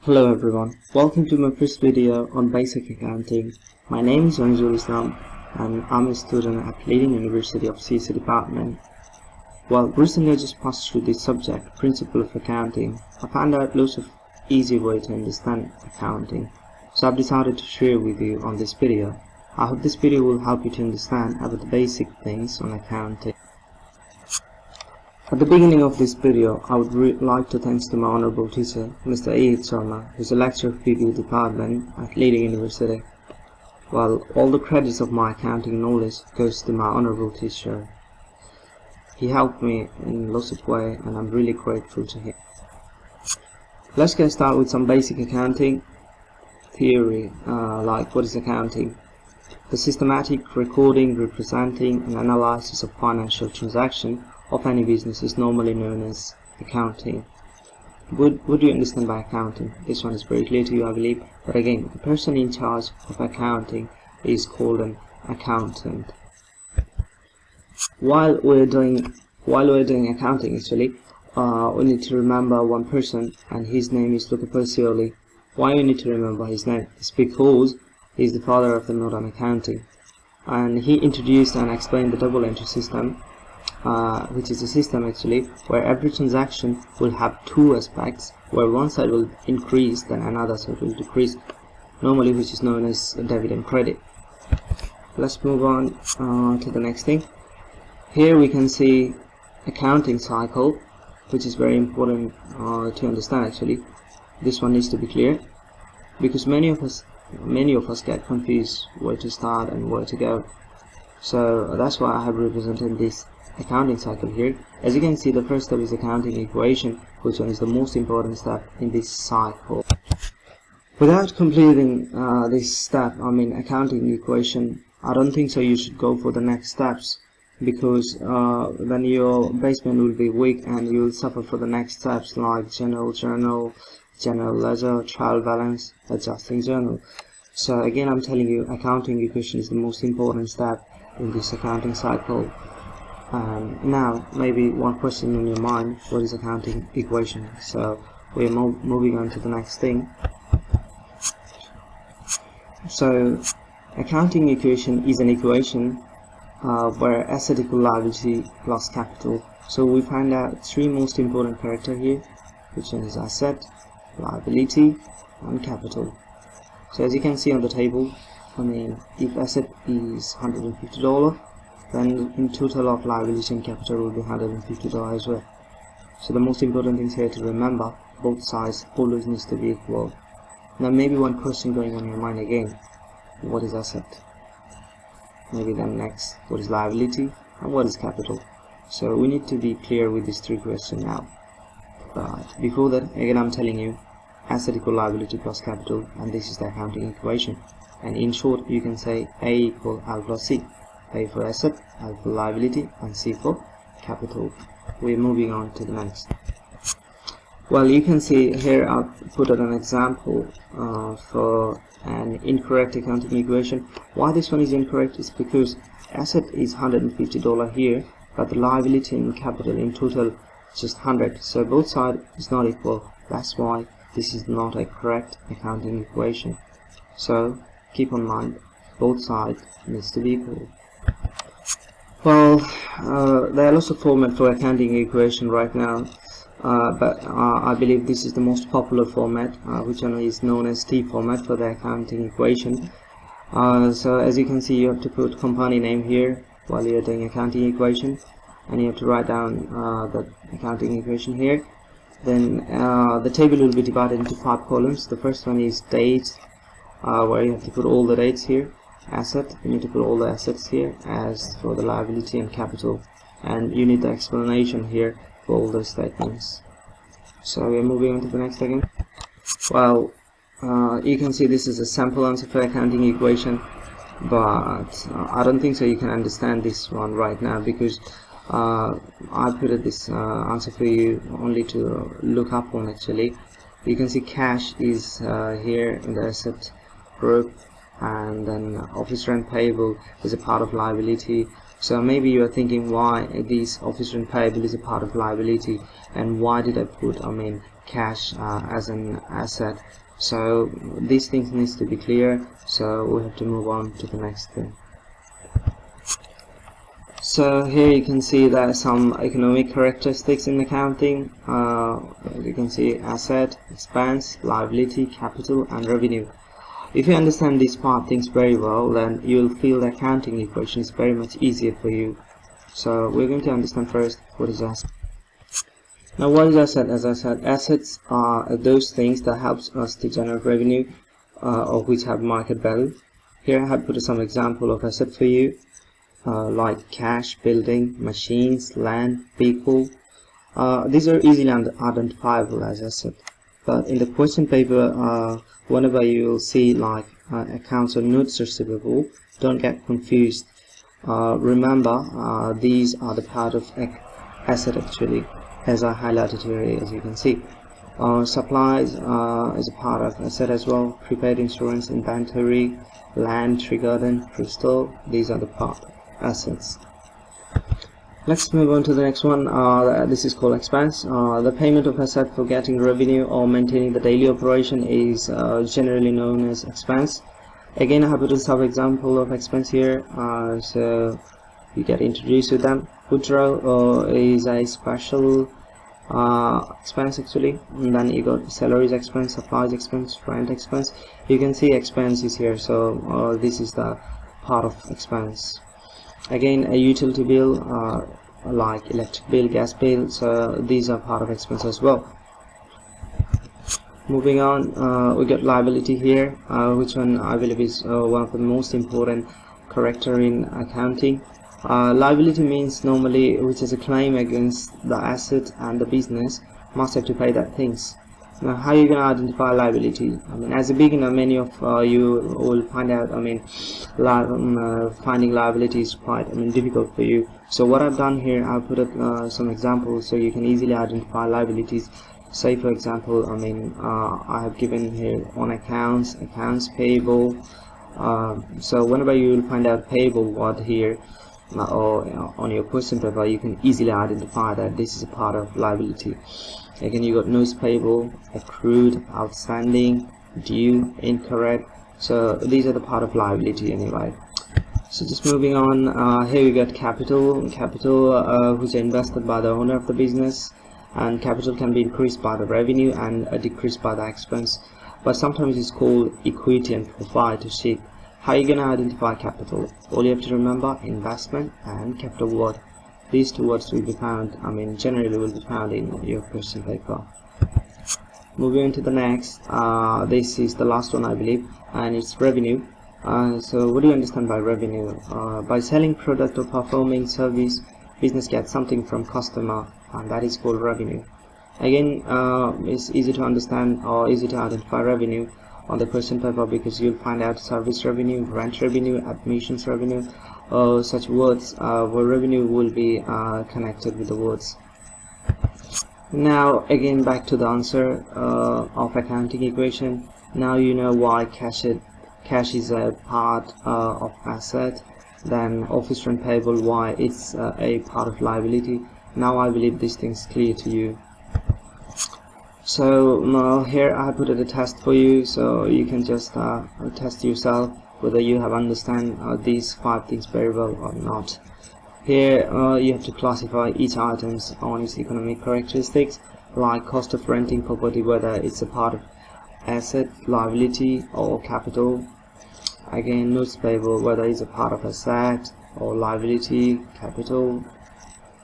Hello everyone, welcome to my first video on basic accounting. My name is Anisul and I'm a student at leading University of CSE department. Well, recently I just passed through this subject, Principle of Accounting. I found out lots of easy way to understand accounting, so I've decided to share with you on this video. I hope this video will help you to understand about the basic things on accounting. At the beginning of this video, I would like to thank to my honorable teacher, Mr. A. Sharma, who is a lecturer of PBA department at Leading University. Well, all the credits of my accounting knowledge goes to my honorable teacher. He helped me in lots of ways and I'm really grateful to him. Let's get started with some basic accounting theory, like what is accounting? The systematic recording, representing and analysis of financial transactions of any business is normally known as accounting. What do you understand by accounting? This one is very clear to you, I believe. But again, the person in charge of accounting is called an accountant. While we're doing accounting, actually, we need to remember one person, and his name is Luca Percioli. Why we need to remember his name? It's because he's the father of the modern accounting, and he introduced and explained the double entry system. Which is a system actually where every transaction will have two aspects, where one side will increase then another side will decrease, normally, which is known as debit and credit. Let's move on to the next thing. Here we can see accounting cycle, which is very important to understand actually. This one needs to be clear because many of us get confused where to start and where to go. So that's why I have represented this accounting cycle here. As you can see, the first step is accounting equation, which one is the most important step in this cycle. Without completing this step, accounting equation, I don't think so you should go for the next steps, because then your basement will be weak and you will suffer for the next steps like general journal, general ledger, trial balance, adjusting journal. So again, I'm telling you, accounting equation is the most important step in this accounting cycle. Now maybe one question in your mind, what is accounting equation? So we're moving on to the next thing. So accounting equation is an equation where asset equal liability plus capital. So we find out three most important characters here, which one is asset, liability and capital. So as you can see on the table, if asset is $150, then in total of liability and capital will be $150 as well. So the most important things here to remember, both sides always needs to be equal. Now maybe one question going on in your mind again, what is asset? Maybe then next, what is liability and what is capital? So we need to be clear with these three questions now. But before that, again I'm telling you, asset equal liability plus capital, and this is the accounting equation. And in short, you can say A equal L plus C. A for asset, L for liability, and C for capital. We're moving on to the next. Well, you can see here I've put an example for an incorrect accounting equation. Why this one is incorrect is because asset is $150 here, but the liability and capital in total is just 100. So both sides is not equal. That's why this is not a correct accounting equation. So keep in mind, both sides needs to be equal. Well, there are lots of formats for accounting equation right now, but I believe this is the most popular format, which one is known as T format for the accounting equation. So as you can see, you have to put company name here while you're doing accounting equation, and you have to write down the accounting equation here. Then the table will be divided into 5 columns. The first one is dates, where you have to put all the dates here. Asset, you need to put all the assets here, as for the liability and capital, and you need the explanation here for all those statements. So we're moving on to the next again. Well, you can see this is a sample answer for accounting equation, but I don't think so you can understand this one right now, because I put this answer for you only to look up on actually. You can see cash is here in the asset group, and then office rent payable is a part of liability. So maybe you are thinking why this office rent payable is a part of liability, and why did I put cash as an asset. So these things needs to be clear, so we have to move on to the next thing. So here you can see there are some economic characteristics in accounting. You can see asset, expense, liability, capital, and revenue. If you understand these things very well, then you will feel the accounting equation is very much easier for you. So we're going to understand first what is asset. Now what is asset? As I said, assets are those things that helps us to generate revenue or which have market value. Here I have put some example of asset for you. Like cash, building, machines, land, people. These are easily identifiable as asset. But in the question paper, whenever you will see like accounts or notes receivable, don't get confused. Remember, these are the part of asset actually, as I highlighted here, as you can see. Supplies is a part of asset as well. Prepaid insurance, inventory, land, tree garden, crystal. These are the part assets. Let's move on to the next one. This is called expense. The payment of asset for getting revenue or maintaining the daily operation is generally known as expense. Again, I have put a sub-example of expense here, so you get introduced to them. Withdrawal is a special expense actually, and then you got salaries expense, supplies expense, rent expense. You can see expense is here, so this is the part of expense. Again, a utility bill like electric bill, gas bill, so these are part of expense as well. Moving on, we got liability here, which one I believe is one of the most important character in accounting. Liability means normally which is a claim against the asset, and the business must have to pay that things. Now, how are you going to identify liability? I mean, as a beginner, many of you will find out, finding liability is quite difficult for you. So what I've done here, I've put up some examples so you can easily identify liabilities. Say for example, I have given here on accounts payable. So whenever you will find out payable word here, or on your question paper, you can easily identify that this is a part of liability. Again, you got notes payable, accrued, outstanding, due, incorrect. So these are the part of liability anyway. So just moving on, here we got capital, which are invested by the owner of the business, and capital can be increased by the revenue and decreased by the expense, but sometimes it's called equity and proprietorship. How are you going to identify capital? All you have to remember, investment and capital word. These two words will be found, generally will be found in your question paper. Moving on to the next, this is the last one I believe, and it's revenue. So what do you understand by revenue? By selling product or performing service, business gets something from customer, and that is called revenue. Again, it's easy to understand or easy to identify revenue on the question paper, because you'll find out service revenue, rent revenue, admissions revenue, such words where revenue will be connected with the words. Now again, back to the answer of accounting equation. Now you know why cash is a part of asset, then office rent payable, why it's a part of liability. Now I believe this thing's clear to you. So here I put a test for you, so you can just test yourself whether you have understand these 5 things very well or not. Here you have to classify each items on its economic characteristics, like cost of renting property, whether it's a part of asset, liability or capital. Again, notes payable, whether it's a part of asset or liability, capital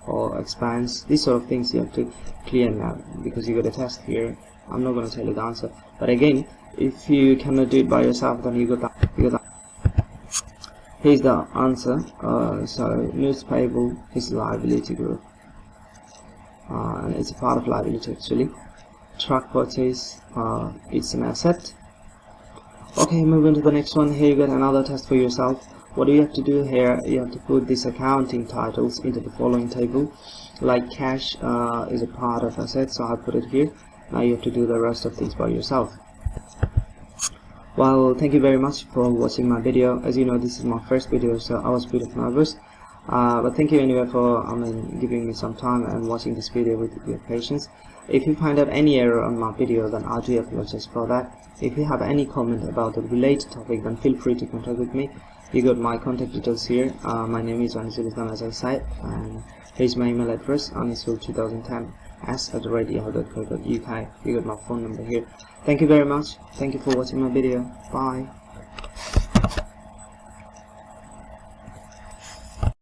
or expense. These sort of things you have to clear now, because you got a test here. I'm not going to tell you the answer, but again, if you cannot do it by yourself, then you got that. Here's the answer. So notes payable is liability group, and it's a part of liability actually. Truck purchase, it's an asset. Okay, moving to the next one. Here you got another test for yourself. What do you have to do here? You have to put these accounting titles into the following table. Like cash is a part of assets, so I put it here. Now you have to do the rest of things by yourself. Well, thank you very much for watching my video. As you know, this is my first video, so I was a bit nervous. But thank you anyway for giving me some time and watching this video with your patience. If you find out any error on my video, then I do apologize for that. If you have any comment about the related topic, then feel free to contact with me. You got my contact details here. My name is Anisul, as I said, and here's my email address, anisul2010s@yahoo.co.uk. You got my phone number here. Thank you very much. Thank you for watching my video. Bye.